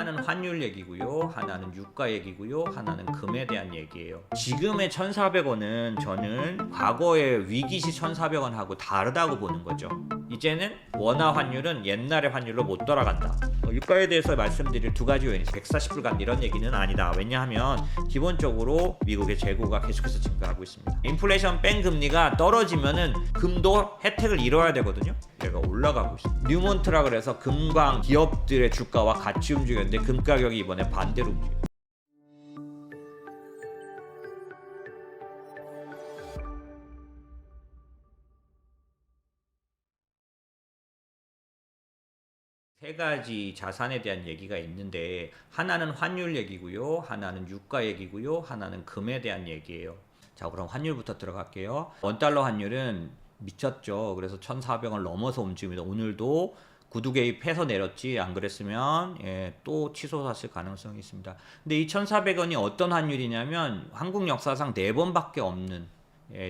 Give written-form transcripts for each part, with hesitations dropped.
하나는 환율 얘기고요, 하나는 유가 얘기고요, 하나는 금에 대한 얘기예요. 지금의 1,400원은 저는 과거의 위기시 1,400원하고 다르다고 보는 거죠. 이제는 원화 환율은 옛날의 환율로 못 돌아간다. 유가에 대해서 말씀드릴 두 가지 요인이 140불 간 이런 얘기는 아니다. 왜냐하면 기본적으로 미국의 재고가 계속해서 증가하고 있습니다. 인플레이션 뺀 금리가 떨어지면은 금도 혜택을 잃어야 되거든요. 얘가 올라가고 있습니다. 뉴몬트라 그래서 금광 기업들의 주가와 같이 움직였는데 금 가격이 이번에 반대로 움직여요. 세 가지 자산에 대한 얘기가 있는데 하나는 환율 얘기고요, 하나는 유가 얘기고요, 하나는 금에 대한 얘기예요. 자, 그럼 환율부터 들어갈게요. 원달러 환율은 미쳤죠. 그래서 1,400원 넘어서 움직입니다. 오늘도 구두 개입해서 내렸지, 안 그랬으면 또 치솟았을 가능성이 있습니다. 근데 이 1,400원이 어떤 환율이냐면 한국 역사상 4번밖에 없는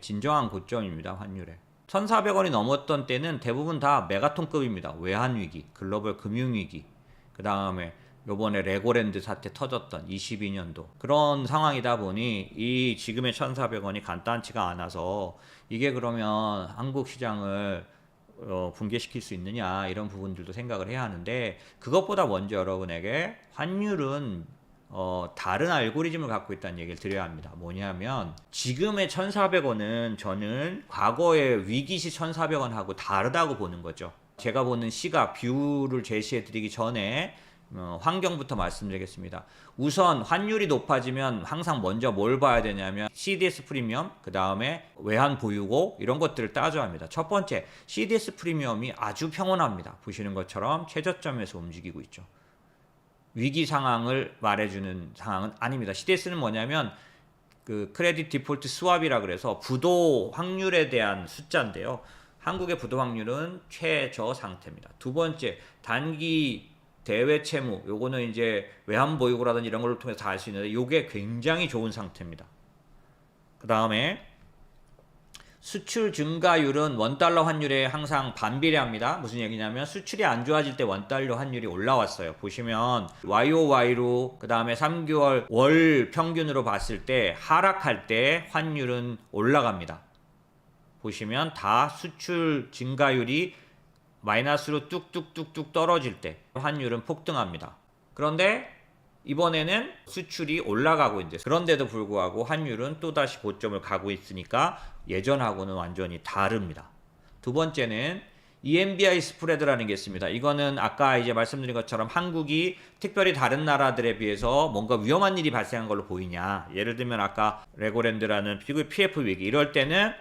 진정한 고점입니다. 환율에. 1,400원이 넘었던 때는 대부분 다 메가톤급입니다. 외환위기, 글로벌 금융위기, 그 다음에 요번에 레고랜드 사태 터졌던 22년도 그런 상황이다 보니 이 지금의 1,400원이 간단치가 않아서 이게 그러면 한국 시장을 붕괴시킬 수 있느냐, 이런 부분들도 생각을 해야 하는데, 그것보다 먼저 여러분에게 환율은 다른 알고리즘을 갖고 있다는 얘기를 드려야 합니다. 뭐냐면 지금의 1,400원은 저는 과거의 위기시 1,400원하고 다르다고 보는 거죠. 제가 보는 시각, 뷰를 제시해 드리기 전에 환경부터 말씀드리겠습니다. 우선 환율이 높아지면 항상 먼저 뭘 봐야 되냐면 CDS 프리미엄, 그 다음에 외환 보유고, 이런 것들을 따져야 합니다. 첫 번째, CDS 프리미엄이 아주 평온합니다. 보시는 것처럼 최저점에서 움직이고 있죠. 위기 상황을 말해주는 상황은 아닙니다. CDS는 뭐냐면 그 크레딧 디폴트 스왑이라 그래서 부도 확률에 대한 숫자인데요. 한국의 부도 확률은 최저 상태입니다. 두 번째, 단기 대외 채무, 요거는 이제 외환 보유고라든지 이런 걸 통해서 다 알 수 있는데 요게 굉장히 좋은 상태입니다. 그 다음에 수출 증가율은 원달러 환율에 항상 반비례합니다. 무슨 얘기냐면 수출이 안 좋아질 때 원달러 환율이 올라왔어요. 보시면 YOY로 그 다음에 3개월 월 평균으로 봤을 때 하락할 때 환율은 올라갑니다. 보시면 다 수출 증가율이 마이너스로 뚝뚝뚝뚝 떨어질 때 환율은 폭등합니다. 그런데 이번에는 수출이 올라가고 있는데, 그런데도 불구하고 환율은 또다시 고점을 가고 있으니까 예전하고는 완전히 다릅니다. 두 번째는 EMBI 스프레드라는 게 있습니다. 이거는 아까 이제 말씀드린 것처럼 한국이 특별히 다른 나라들에 비해서 뭔가 위험한 일이 발생한 걸로 보이냐. 예를 들면 아까 레고랜드라는 PF 위기, 이럴 때는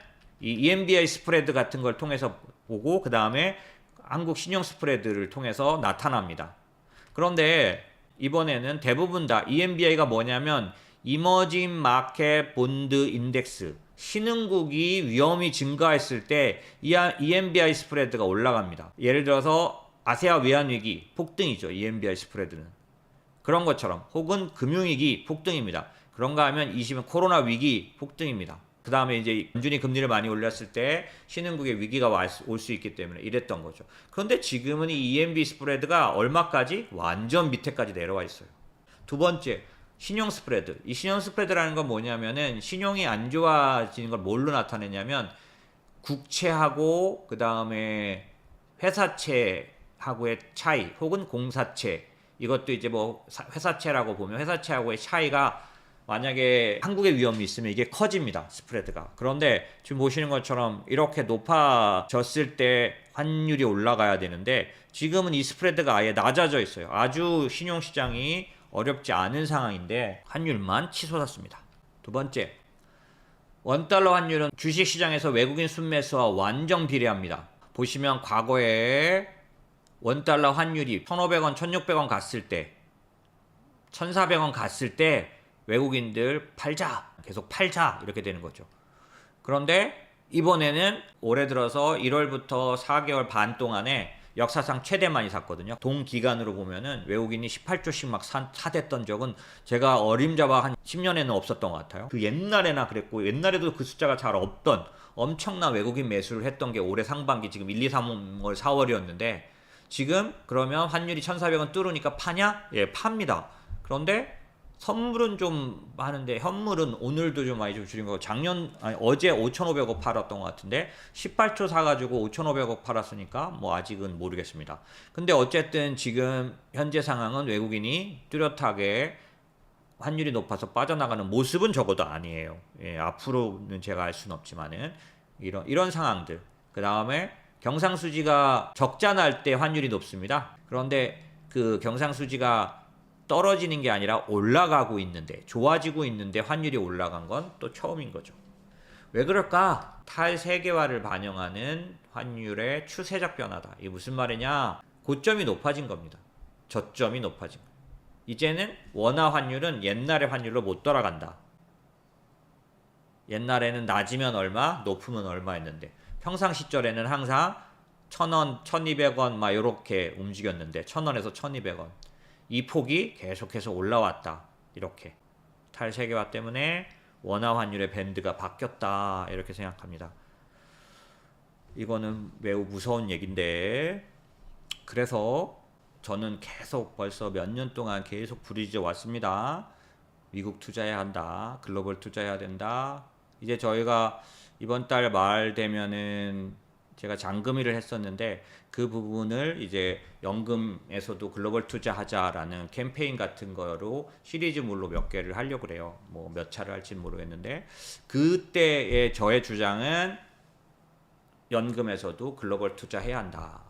이 EMBI 스프레드 같은 걸 통해서 보고 그 다음에 한국 신용 스프레드를 통해서 나타납니다. 그런데 이번에는 대부분 다 EMBI가 뭐냐면 이머징 마켓 본드 인덱스, 신흥국이 위험이 증가했을 때 EMBI 스프레드가 올라갑니다. 예를 들어서 아세아 외환위기 폭등이죠. EMBI 스프레드는. 그런 것처럼, 혹은 금융위기 폭등입니다. 그런가 하면 20년 코로나 위기 폭등입니다. 그 다음에 이제 연준이 금리를 많이 올렸을 때 신흥국의 위기가 올 수 있기 때문에 이랬던 거죠. 그런데 지금은 이 EMB 스프레드가 얼마까지? 완전 밑에까지 내려와 있어요. 두 번째, 신용 스프레드. 이 신용 스프레드라는 건 뭐냐면은 신용이 안 좋아지는 걸 뭘로 나타내냐면 국채하고 그 다음에 회사채하고의 차이, 혹은 공사채, 이것도 이제 뭐 회사채라고 보면 회사채하고의 차이가 만약에 한국의 위험이 있으면 이게 커집니다. 스프레드가. 그런데 지금 보시는 것처럼 이렇게 높아졌을 때 환율이 올라가야 되는데 지금은 이 스프레드가 아예 낮아져 있어요. 아주 신용시장이 어렵지 않은 상황인데 환율만 치솟았습니다. 두 번째, 원달러 환율은 주식시장에서 외국인 순매수와 완전 비례합니다. 보시면 과거에 원달러 환율이 1,500원, 1,600원 갔을 때, 1,400원 갔을 때 외국인들 팔자, 계속 팔자, 이렇게 되는 거죠. 그런데 이번에는 올해 들어서 1월부터 4개월 반 동안에 역사상 최대 많이 샀거든요. 동기간으로 보면은 외국인이 18조씩 막 사댔던 적은 제가 어림잡아 한 10년에는 없었던 것 같아요. 그 옛날에나 그랬고, 옛날에도 그 숫자가 잘 없던 엄청난 외국인 매수를 했던 게 올해 상반기, 지금 1, 2, 3월, 4월이었는데 지금 그러면 환율이 1,400원 뚫으니까 파냐? 예, 팝니다. 그런데 선물은 좀 많은데 현물은 오늘도 좀 많이 좀 줄인 거고 어제 5,500억 팔았던 것 같은데 18초 사가지고 5,500억 팔았으니까 뭐 아직은 모르겠습니다. 근데 어쨌든 지금 현재 상황은 외국인이 뚜렷하게 환율이 높아서 빠져나가는 모습은 적어도 아니에요. 예, 앞으로는 제가 알 수는 없지만은 이런 상황들. 그 다음에 경상수지가 적자 날 때 환율이 높습니다. 그런데 그 경상수지가 떨어지는 게 아니라 올라가고 있는데, 좋아지고 있는데 환율이 올라간 건 또 처음인 거죠. 왜 그럴까? 탈세계화를 반영하는 환율의 추세적 변화다. 이게 무슨 말이냐? 고점이 높아진 겁니다. 저점이 높아진 거예요. 이제는 원화 환율은 옛날의 환율로 못 돌아간다. 옛날에는 낮으면 얼마, 높으면 얼마였는데 평상 시절에는 항상 1,000원, 1,200원 막 이렇게 움직였는데 1,000원에서 1,200원. 이 폭이 계속해서 올라왔다. 이렇게 탈세계화 때문에 원화 환율의 밴드가 바뀌었다. 이렇게 생각합니다. 이거는 매우 무서운 얘기인데, 그래서 저는 계속 벌써 몇 년 동안 계속 부르짖어 왔습니다. 미국 투자해야 한다. 글로벌 투자해야 된다. 이제 저희가 이번 달 말 되면은 제가 잔금일을 했었는데 그 부분을 이제 연금에서도 글로벌 투자하자라는 캠페인 같은 거로 시리즈물로 몇 개를 하려고 그래요. 뭐 몇 차를 할지는 모르겠는데 그때의 저의 주장은 연금에서도 글로벌 투자해야 한다.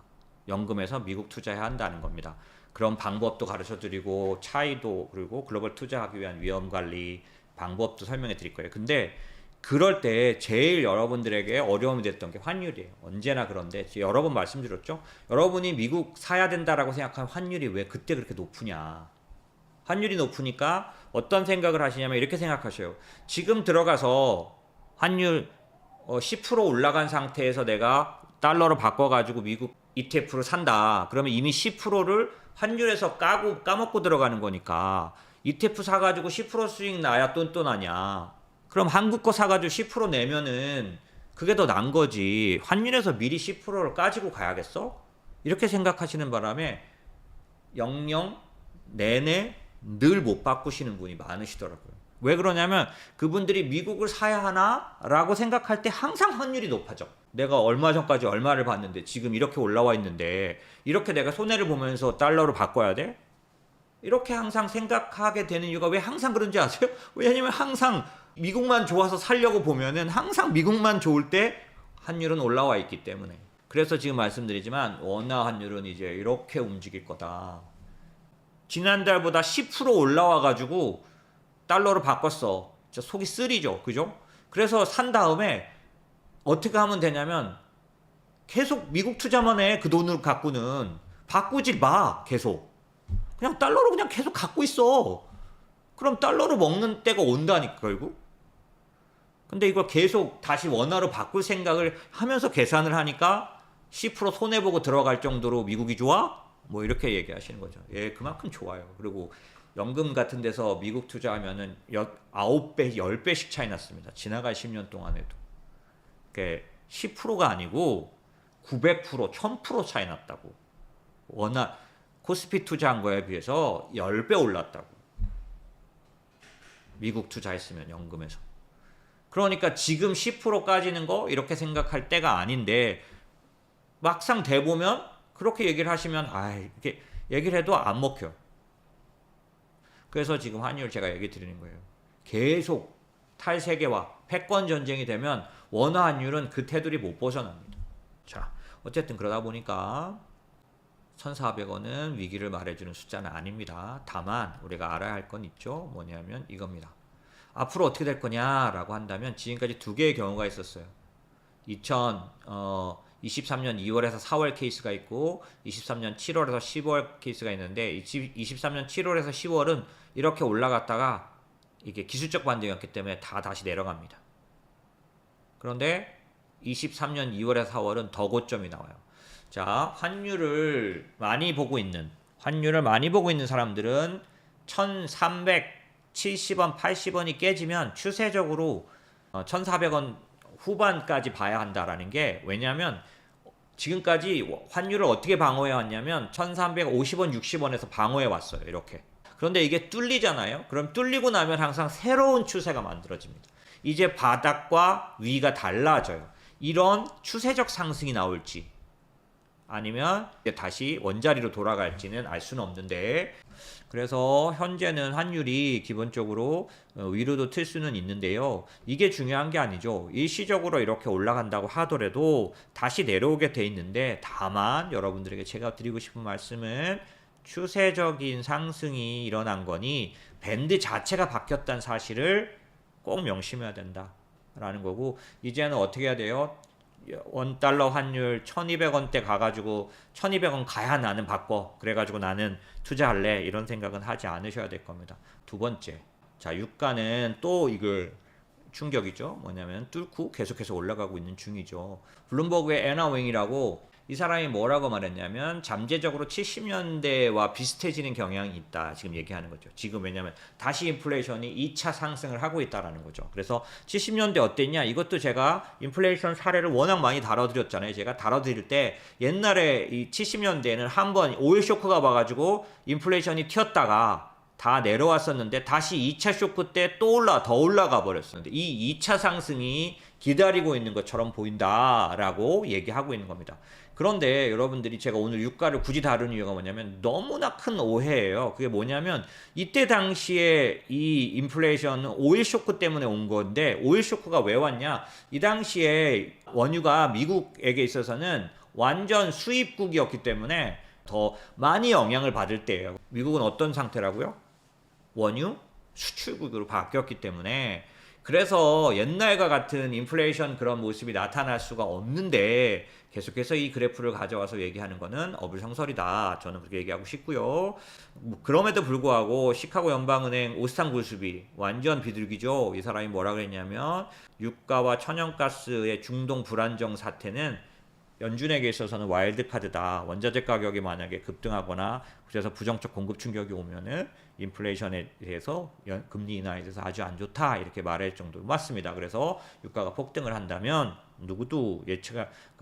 연금에서 미국 투자해야 한다는 겁니다. 그런 방법도 가르쳐 드리고 차이도, 그리고 글로벌 투자하기 위한 위험 관리 방법도 설명해 드릴 거예요. 근데 그럴 때 제일 여러분들에게 어려움이 됐던 게 환율이에요. 언제나 그런데 여러 번 말씀드렸죠. 여러분이 미국 사야 된다라고 생각하는 환율이 왜 그때 그렇게 높으냐. 환율이 높으니까 어떤 생각을 하시냐면 이렇게 생각하셔요. 지금 들어가서 환율 10% 올라간 상태에서 내가 달러로 바꿔가지고 미국 ETF를 산다. 그러면 이미 10%를 환율에서 까먹고 들어가는 거니까 ETF 사가지고 10% 수익 나야 똔똔하냐. 그럼 한국 거 사가지고 10% 내면은 그게 더 난 거지. 환율에서 미리 10%를 까지고 가야겠어? 이렇게 생각하시는 바람에 영영 내내 늘 못 바꾸시는 분이 많으시더라고요. 왜 그러냐면 그분들이 미국을 사야 하나? 라고 생각할 때 항상 환율이 높아져. 내가 얼마 전까지 얼마를 받는데 지금 이렇게 올라와 있는데 이렇게 내가 손해를 보면서 달러로 바꿔야 돼? 이렇게 항상 생각하게 되는 이유가 왜 항상 그런지 아세요? 왜냐면 항상 미국만 좋아서 살려고 보면은 항상 미국만 좋을 때 환율은 올라와 있기 때문에. 그래서 지금 말씀드리지만 원화 환율은 이제 이렇게 움직일 거다. 지난달보다 10% 올라와 가지고 달러로 바꿨어. 진짜 속이 쓰리죠. 그죠? 그래서 산 다음에 어떻게 하면 되냐면 계속 미국 투자만 해. 그 돈을 갖고는 바꾸지 마. 계속. 그냥 달러로 그냥 계속 갖고 있어. 그럼 달러로 먹는 때가 온다니까 결국. 근데 이걸 계속 다시 원화로 바꿀 생각을 하면서 계산을 하니까 10% 손해보고 들어갈 정도로 미국이 좋아? 뭐 이렇게 얘기하시는 거죠. 예, 그만큼 좋아요. 그리고 연금 같은 데서 미국 투자하면은 9배, 10배씩 차이 났습니다. 지나간 10년 동안에도. 그게 10%가 아니고 900%, 1000% 차이 났다고. 원화 코스피 투자한 거에 비해서 10배 올랐다고. 미국 투자했으면 연금에서. 그러니까 지금 10% 까지는 거 이렇게 생각할 때가 아닌데 막상 대보면 그렇게 얘기를 하시면 이렇게 얘기를 해도 안 먹혀. 그래서 지금 환율 제가 얘기 드리는 거예요. 계속 탈세계화, 패권 전쟁이 되면 원화 환율은 그 테두리 못 벗어납니다. 자, 어쨌든 그러다 보니까 1,400원은 위기를 말해주는 숫자는 아닙니다. 다만 우리가 알아야 할 건 있죠. 뭐냐면 이겁니다. 앞으로 어떻게 될 거냐라고 한다면 지금까지 두 개의 경우가 있었어요. 2023년 2월에서 4월 케이스가 있고 23년 7월에서 10월 케이스가 있는데 23년 7월에서 10월은 이렇게 올라갔다가 이게 기술적 반등이었기 때문에 다시 내려갑니다. 그런데 23년 2월에서 4월은 더 고점이 나와요. 자, 환율을 많이 보고 있는 사람들은 1,370원, 80원이 깨지면 추세적으로 1,400원 후반까지 봐야 한다라는 게, 왜냐하면 지금까지 환율을 어떻게 방어해 왔냐면 1350원, 60원에서 방어해 왔어요. 이렇게. 그런데 이게 뚫리잖아요. 그럼 뚫리고 나면 항상 새로운 추세가 만들어집니다. 이제 바닥과 위가 달라져요. 이런 추세적 상승이 나올지 아니면 다시 원자리로 돌아갈지는 알 수는 없는데, 그래서 현재는 환율이 기본적으로 위로도 틀 수는 있는데요. 이게 중요한 게 아니죠. 일시적으로 이렇게 올라간다고 하더라도 다시 내려오게 돼 있는데, 다만 여러분들에게 제가 드리고 싶은 말씀은 추세적인 상승이 일어난 거니 밴드 자체가 바뀌었다는 사실을 꼭 명심해야 된다라는 거고, 이제는 어떻게 해야 돼요? 원달러 환율 1200원대 가가지고 1200원 가야 나는 바꿔, 그래가지고 나는 투자할래, 이런 생각은 하지 않으셔야 될 겁니다. 두 번째, 자, 유가는 또 이걸 충격이죠. 뭐냐면 뚫고 계속해서 올라가고 있는 중이죠. 블룸버그의 애나 윙이라고, 이 사람이 뭐라고 말했냐면 잠재적으로 70년대와 비슷해지는 경향이 있다, 지금 얘기하는 거죠. 지금 왜냐면 다시 인플레이션이 2차 상승을 하고 있다라는 거죠. 그래서 70년대 어땠냐, 이것도 제가 인플레이션 사례를 워낙 많이 다뤄드렸잖아요. 제가 다뤄드릴 때 옛날에 이 70년대에는 한번 오일 쇼크가 와가지고 인플레이션이 튀었다가 다 내려왔었는데 다시 2차 쇼크 때 또 더 올라가 버렸었는데, 이 2차 상승이 기다리고 있는 것처럼 보인다라고 얘기하고 있는 겁니다. 그런데 여러분들이, 제가 오늘 유가를 굳이 다루는 이유가 뭐냐면 너무나 큰 오해예요. 그게 뭐냐면 이때 당시에 이 인플레이션은 오일 쇼크 때문에 온 건데, 오일 쇼크가 왜 왔냐? 이 당시에 원유가 미국에게 있어서는 완전 수입국이었기 때문에 더 많이 영향을 받을 때예요. 미국은 어떤 상태라고요? 원유 수출국으로 바뀌었기 때문에. 그래서 옛날과 같은 인플레이션 그런 모습이 나타날 수가 없는데, 계속해서 이 그래프를 가져와서 얘기하는 거는 어불성설이다, 저는 그렇게 얘기하고 싶고요. 그럼에도 불구하고 시카고 연방은행 오스탄 구스비 완전 비둘기죠. 이 사람이 뭐라 그랬냐면 유가와 천연가스의 중동 불안정 사태는 연준에게 있어서는 와일드카드다. 원자재 가격이 만약에 급등하거나 그래서 부정적 공급 충격이 오면은 인플레이션에 대해서 금리 인하에 대해서 아주 안 좋다, 이렇게 말할 정도로 맞습니다. 그래서 유가가 폭등을 한다면 누구도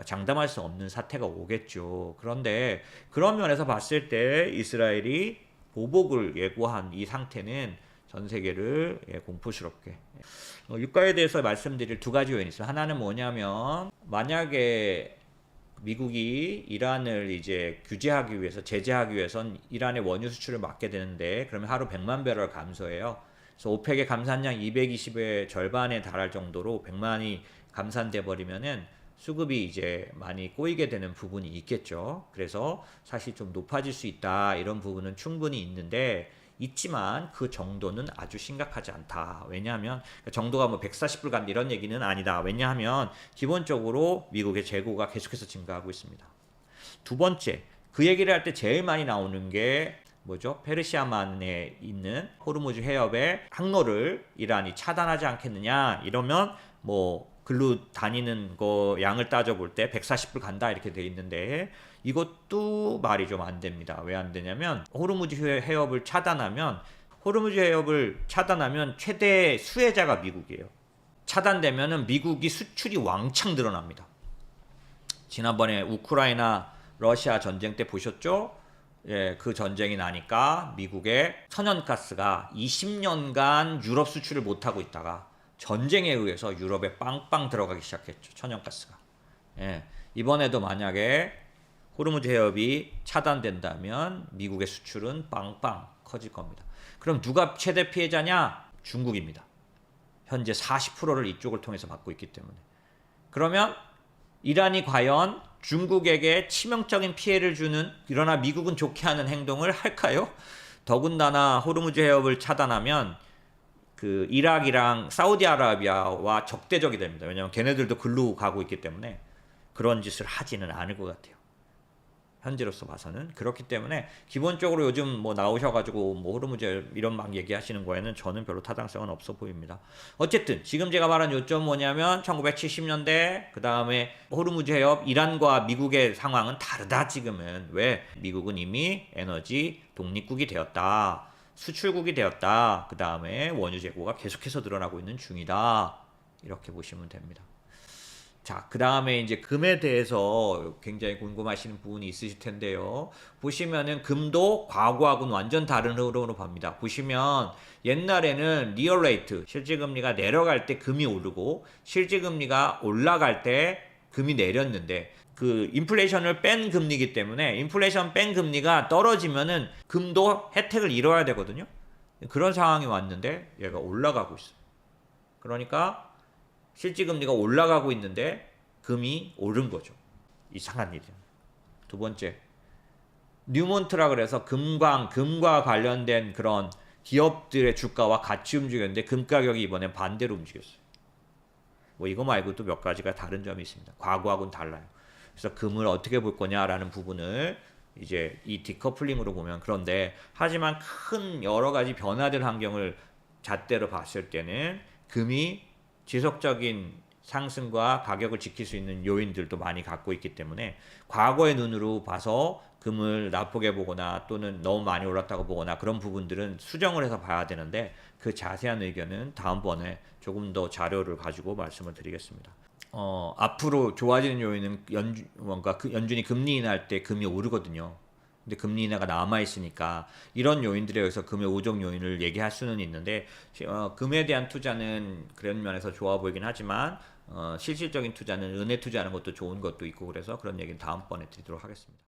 장담할 수 없는 사태가 오겠죠. 그런데 그런 면에서 봤을 때 이스라엘이 보복을 예고한 이 상태는 전 세계를 공포스럽게, 유가에 대해서 말씀드릴 두 가지 요인이 있어요. 하나는 뭐냐면, 만약에 미국이 이란을 이제 규제하기 위해서, 제재하기 위해선 이란의 원유 수출을 막게 되는데, 그러면 하루 100만 배럴 감소해요. 그래서 오펙의 감산량 220의 절반에 달할 정도로 100만이 감산돼 버리면은 수급이 이제 많이 꼬이게 되는 부분이 있겠죠. 그래서 사실 좀 높아질 수 있다, 이런 부분은 충분히 있지만 그 정도는 아주 심각하지 않다. 왜냐하면 정도가 뭐 140불 간다 이런 얘기는 아니다. 왜냐하면 기본적으로 미국의 재고가 계속해서 증가하고 있습니다. 두 번째, 그 얘기를 할 때 제일 많이 나오는 게 뭐죠? 페르시아만에 있는 호르무즈 해협의 항로를 이란이 차단하지 않겠느냐, 이러면 뭐 글로 다니는 거 양을 따져볼 때 140불 간다, 이렇게 돼 있는데, 이것도 말이 좀 안 됩니다. 왜 안 되냐면, 호르무즈 해협을 차단하면 최대 수혜자가 미국이에요. 차단되면은 미국이 수출이 왕창 늘어납니다. 지난번에 우크라이나 러시아 전쟁 때 보셨죠? 예, 그 전쟁이 나니까 미국의 천연가스가 20년간 유럽 수출을 못하고 있다가 전쟁에 의해서 유럽에 빵빵 들어가기 시작했죠. 천연가스가. 예, 이번에도 만약에 호르무즈 해협이 차단된다면 미국의 수출은 빵빵 커질 겁니다. 그럼 누가 최대 피해자냐? 중국입니다. 현재 40%를 이쪽을 통해서 받고 있기 때문에. 그러면 이란이 과연 중국에게 치명적인 피해를 주는, 그러나 미국은 좋게 하는 행동을 할까요? 더군다나 호르무즈 해협을 차단하면 그 이락이랑 사우디아라비아와 적대적이 됩니다. 왜냐하면 걔네들도 글로 가고 있기 때문에 그런 짓을 하지는 않을 것 같아요. 현재로서 봐서는. 그렇기 때문에 기본적으로 요즘 뭐 나오셔가지고 뭐 호르무즈 이런 막 얘기하시는 거에는 저는 별로 타당성은 없어 보입니다. 어쨌든 지금 제가 말한 요점 뭐냐면 1970년대 그 다음에 호르무즈 해협, 이란과 미국의 상황은 다르다. 지금은 왜? 미국은 이미 에너지 독립국이 되었다, 수출국이 되었다, 그 다음에 원유 재고가 계속해서 늘어나고 있는 중이다, 이렇게 보시면 됩니다. 자, 그 다음에 이제 금에 대해서 굉장히 궁금하시는 부분이 있으실 텐데요. 보시면은 금도 과거하고는 완전 다른 흐름으로 봅니다. 보시면 옛날에는 리얼 레이트, 실질금리가 내려갈 때 금이 오르고 실질금리가 올라갈 때 금이 내렸는데 그 인플레이션을 뺀 금리이기 때문에 인플레이션 뺀 금리가 떨어지면은 금도 혜택을 잃어야 되거든요. 그런 상황이 왔는데 얘가 올라가고 있어요. 그러니까 실질금리가 올라가고 있는데 금이 오른 거죠. 이상한 일이야. 두 번째, 뉴몬트라 그래서 금과 관련된 그런 기업들의 주가와 같이 움직였는데 금 가격이 이번엔 반대로 움직였어요. 뭐 이거 말고도 몇 가지가 다른 점이 있습니다. 과거하고는 달라요. 그래서 금을 어떻게 볼 거냐라는 부분을 이제 이 디커플링으로 보면 그런데 하지만 큰 여러 가지 변화된 환경을 잣대로 봤을 때는 금이 지속적인 상승과 가격을 지킬 수 있는 요인들도 많이 갖고 있기 때문에 과거의 눈으로 봐서 금을 나쁘게 보거나 또는 너무 많이 올랐다고 보거나 그런 부분들은 수정을 해서 봐야 되는데 그 자세한 의견은 다음번에 조금 더 자료를 가지고 말씀을 드리겠습니다. 앞으로 좋아지는 요인은 연준이 금리 인하할 때 금이 오르거든요. 근데 금리 인하가 남아 있으니까 이런 요인들에 의해서 금의 오종 요인을 얘기할 수는 있는데 금에 대한 투자는 그런 면에서 좋아 보이긴 하지만 실질적인 투자는 은에 투자하는 것도 좋은 것도 있고 그래서 그런 얘기는 다음번에 드리도록 하겠습니다.